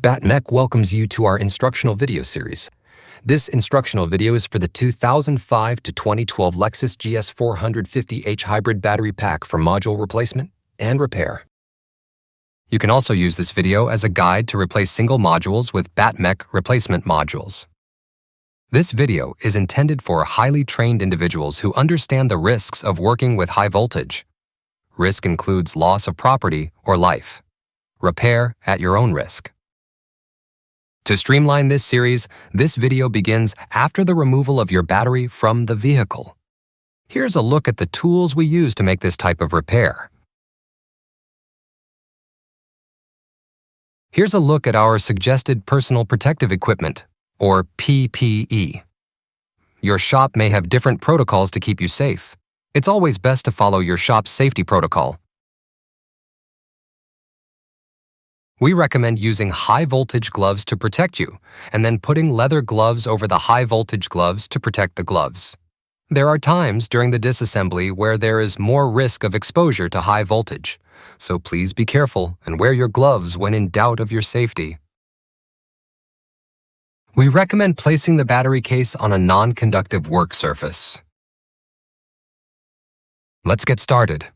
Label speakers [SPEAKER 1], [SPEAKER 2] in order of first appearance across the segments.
[SPEAKER 1] BattMech welcomes you to our instructional video series. This instructional video is for the 2005 to 2012 Lexus GS 450h hybrid battery pack for module replacement and repair. You can also use this video as a guide to replace single modules with BattMech replacement modules. This video is intended for highly trained individuals who understand the risks of working with high voltage. Risk includes loss of property or life. Repair at your own risk. To streamline this series, this video begins after the removal of your battery from the vehicle. Here's a look at the tools we use to make this type of repair. Here's a look at our suggested personal protective equipment, or PPE. Your shop may have different protocols to keep you safe. It's always best to follow your shop's safety protocol. We recommend using high-voltage gloves to protect you, and then putting leather gloves over the high-voltage gloves to protect the gloves. There are times during the disassembly where there is more risk of exposure to high voltage, so please be careful and wear your gloves when in doubt of your safety. We recommend placing the battery case on a non-conductive work surface. Let's get started.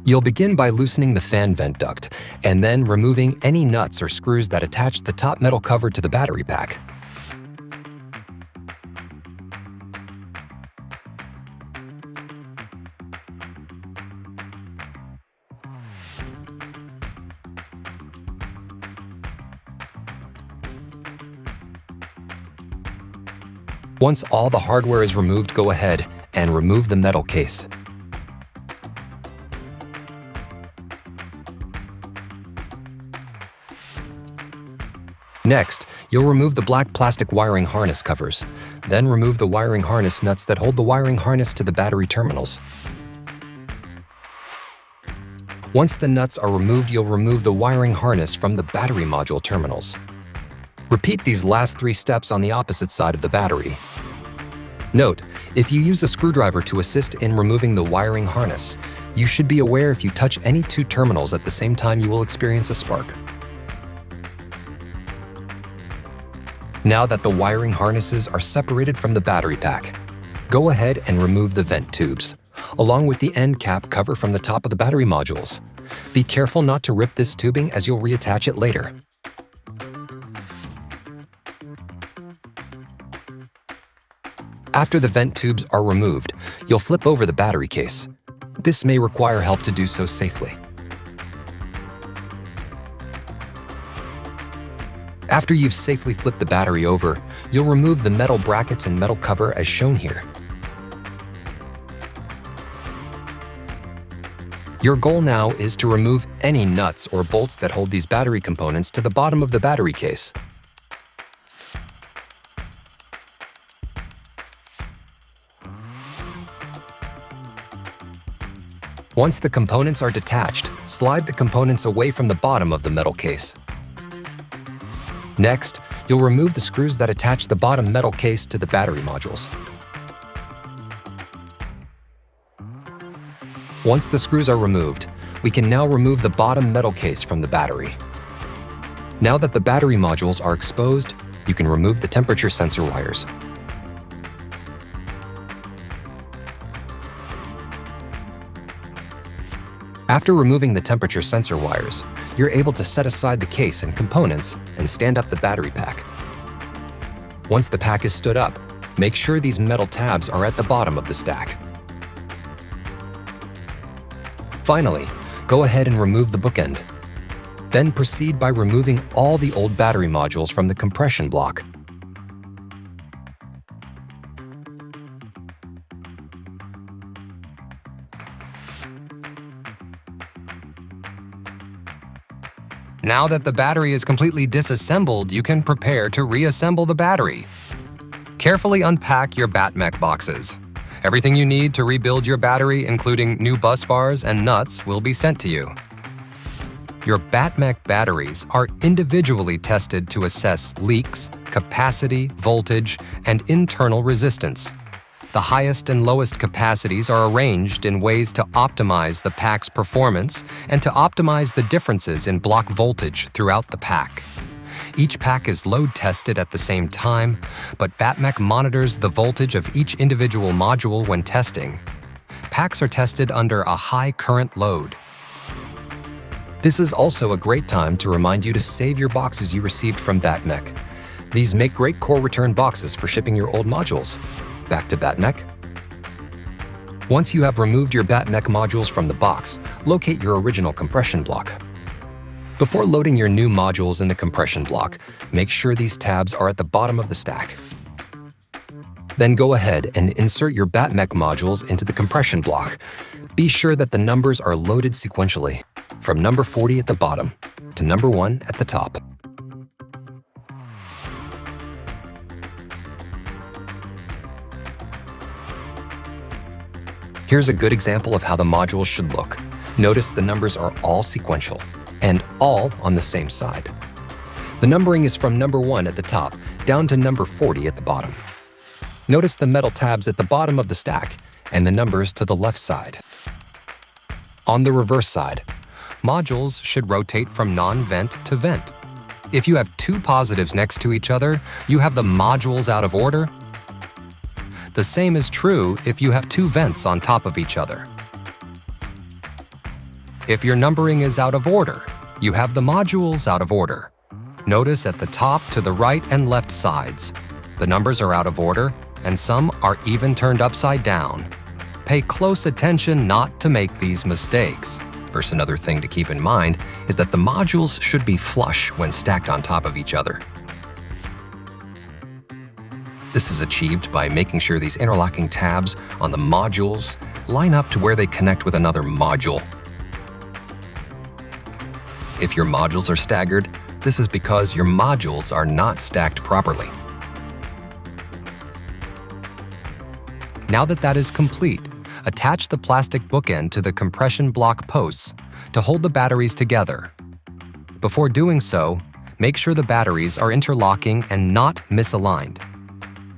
[SPEAKER 1] You'll begin by loosening the fan vent duct and then removing any nuts or screws that attach the top metal cover to the battery pack. Once all the hardware is removed, go ahead and remove the metal case. Next, you'll remove the black plastic wiring harness covers. Then remove the wiring harness nuts that hold the wiring harness to the battery terminals. Once the nuts are removed, you'll remove the wiring harness from the battery module terminals. Repeat these last three steps on the opposite side of the battery. Note, if you use a screwdriver to assist in removing the wiring harness, you should be aware if you touch any two terminals at the same time, you will experience a spark. Now that the wiring harnesses are separated from the battery pack, go ahead and remove the vent tubes, along with the end cap cover from the top of the battery modules. Be careful not to rip this tubing as you'll reattach it later. After the vent tubes are removed, you'll flip over the battery case. This may require help to do so safely. After you've safely flipped the battery over, you'll remove the metal brackets and metal cover as shown here. Your goal now is to remove any nuts or bolts that hold these battery components to the bottom of the battery case. Once the components are detached, slide the components away from the bottom of the metal case. Next, you'll remove the screws that attach the bottom metal case to the battery modules. Once the screws are removed, we can now remove the bottom metal case from the battery. Now that the battery modules are exposed, you can remove the temperature sensor wires. After removing the temperature sensor wires, you're able to set aside the case and components and stand up the battery pack. Once the pack is stood up, make sure these metal tabs are at the bottom of the stack. Finally, go ahead and remove the bookend. Then proceed by removing all the old battery modules from the compression block. Now that the battery is completely disassembled, you can prepare to reassemble the battery. Carefully unpack your BattMech boxes. Everything you need to rebuild your battery, including new bus bars and nuts, will be sent to you. Your BattMech batteries are individually tested to assess leaks, capacity, voltage, and internal resistance. The highest and lowest capacities are arranged in ways to optimize the pack's performance and to optimize the differences in block voltage throughout the pack. Each pack is load tested at the same time, but BattMech monitors the voltage of each individual module when testing. Packs are tested under a high current load. This is also a great time to remind you to save your boxes you received from BattMech. These make great core return boxes for shipping your old modules. Back to BattMech. Once you have removed your BattMech modules from the box, locate your original compression block. Before loading your new modules in the compression block, make sure these tabs are at the bottom of the stack. Then go ahead and insert your BattMech modules into the compression block. Be sure that the numbers are loaded sequentially, from number 40 at the bottom to number 1 at the top. Here's a good example of how the modules should look. Notice the numbers are all sequential and all on the same side. The numbering is from number 1 at the top down to number 40 at the bottom. Notice the metal tabs at the bottom of the stack and the numbers to the left side. On the reverse side, modules should rotate from non-vent to vent. If you have two positives next to each other, you have the modules out of order. The same is true if you have two vents on top of each other. If your numbering is out of order, you have the modules out of order. Notice at the top to the right and left sides. The numbers are out of order, and some are even turned upside down. Pay close attention not to make these mistakes. First, another thing to keep in mind is that the modules should be flush when stacked on top of each other. This is achieved by making sure these interlocking tabs on the modules line up to where they connect with another module. If your modules are staggered, this is because your modules are not stacked properly. Now that is complete, attach the plastic bookend to the compression block posts to hold the batteries together. Before doing so, make sure the batteries are interlocking and not misaligned.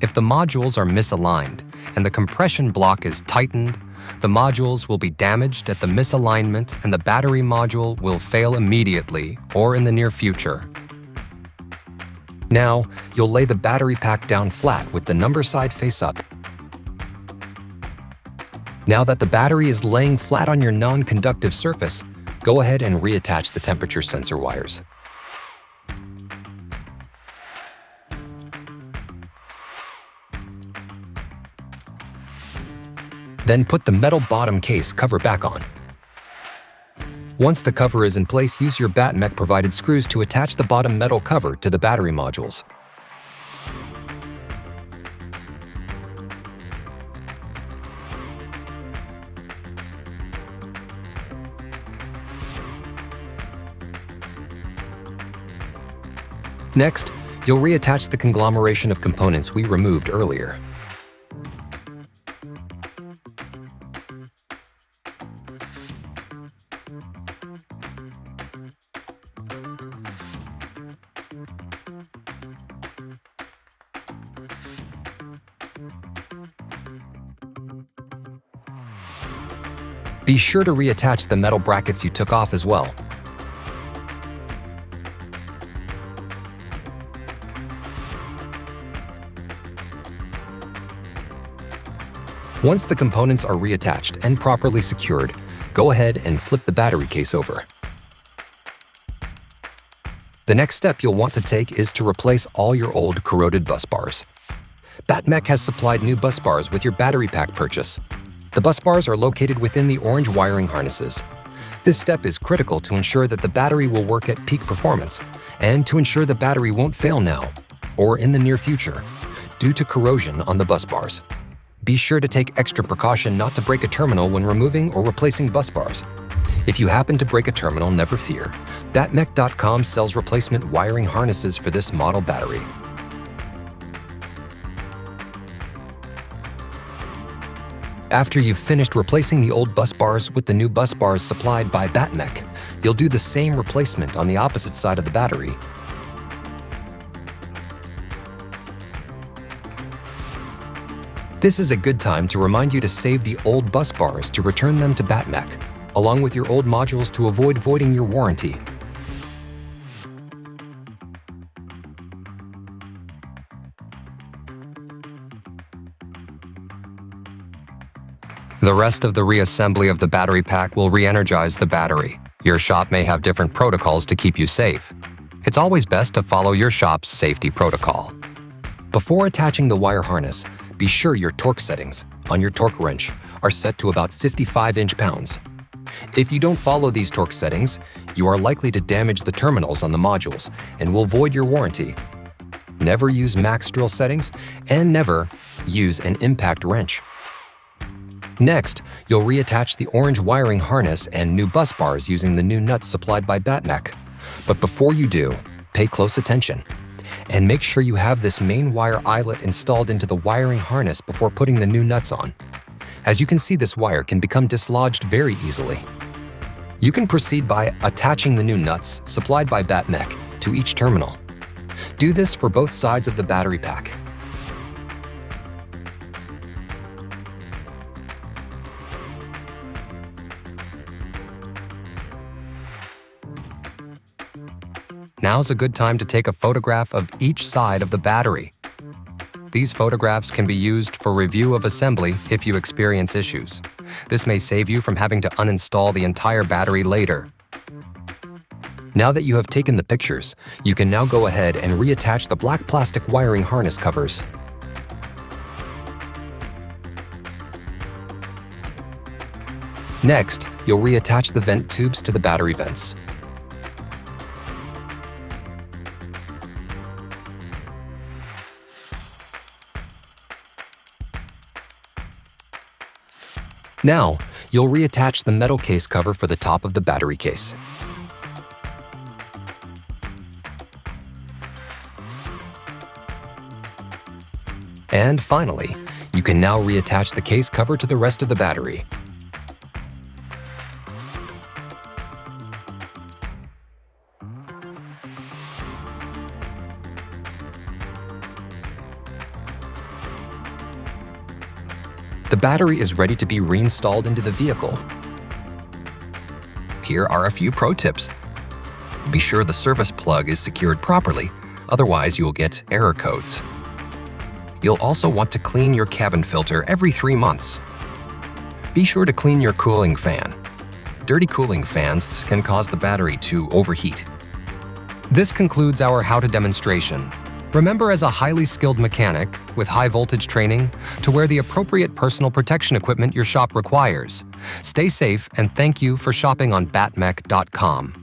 [SPEAKER 1] If the modules are misaligned and the compression block is tightened, the modules will be damaged at the misalignment and the battery module will fail immediately or in the near future. Now, you'll lay the battery pack down flat with the number side face up. Now that the battery is laying flat on your non-conductive surface, go ahead and reattach the temperature sensor wires. Then put the metal bottom case cover back on. Once the cover is in place, use your BattMech provided screws to attach the bottom metal cover to the battery modules. Next, you'll reattach the conglomeration of components we removed earlier. Be sure to reattach the metal brackets you took off as well. Once the components are reattached and properly secured, go ahead and flip the battery case over. The next step you'll want to take is to replace all your old corroded bus bars. BattMech has supplied new bus bars with your battery pack purchase. The bus bars are located within the orange wiring harnesses. This step is critical to ensure that the battery will work at peak performance and to ensure the battery won't fail now or in the near future due to corrosion on the bus bars. Be sure to take extra precaution not to break a terminal when removing or replacing bus bars. If you happen to break a terminal, never fear. BattMech.com sells replacement wiring harnesses for this model battery. After you've finished replacing the old bus bars with the new bus bars supplied by BattMech, you'll do the same replacement on the opposite side of the battery. This is a good time to remind you to save the old bus bars to return them to BattMech, along with your old modules to avoid voiding your warranty. The rest of the reassembly of the battery pack will re-energize the battery. Your shop may have different protocols to keep you safe. It's always best to follow your shop's safety protocol. Before attaching the wire harness, be sure your torque settings on your torque wrench are set to about 55 inch-pounds. If you don't follow these torque settings, you are likely to damage the terminals on the modules and will void your warranty. Never use max drill settings and never use an impact wrench. Next, you'll reattach the orange wiring harness and new bus bars using the new nuts supplied by BattMech. But before you do, pay close attention and make sure you have this main wire eyelet installed into the wiring harness before putting the new nuts on. As you can see, this wire can become dislodged very easily. You can proceed by attaching the new nuts supplied by BattMech to each terminal. Do this for both sides of the battery pack. Now's a good time to take a photograph of each side of the battery. These photographs can be used for review of assembly if you experience issues. This may save you from having to uninstall the entire battery later. Now that you have taken the pictures, you can now go ahead and reattach the black plastic wiring harness covers. Next, you'll reattach the vent tubes to the battery vents. Now, you'll reattach the metal case cover for the top of the battery case. And finally, you can now reattach the case cover to the rest of the battery. The battery is ready to be reinstalled into the vehicle. Here are a few pro tips. Be sure the service plug is secured properly, otherwise you will get error codes. You'll also want to clean your cabin filter every 3 months. Be sure to clean your cooling fan. Dirty cooling fans can cause the battery to overheat. This concludes our how-to demonstration. Remember, as a highly skilled mechanic with high voltage training, to wear the appropriate personal protection equipment your shop requires. Stay safe and thank you for shopping on BattMech.com.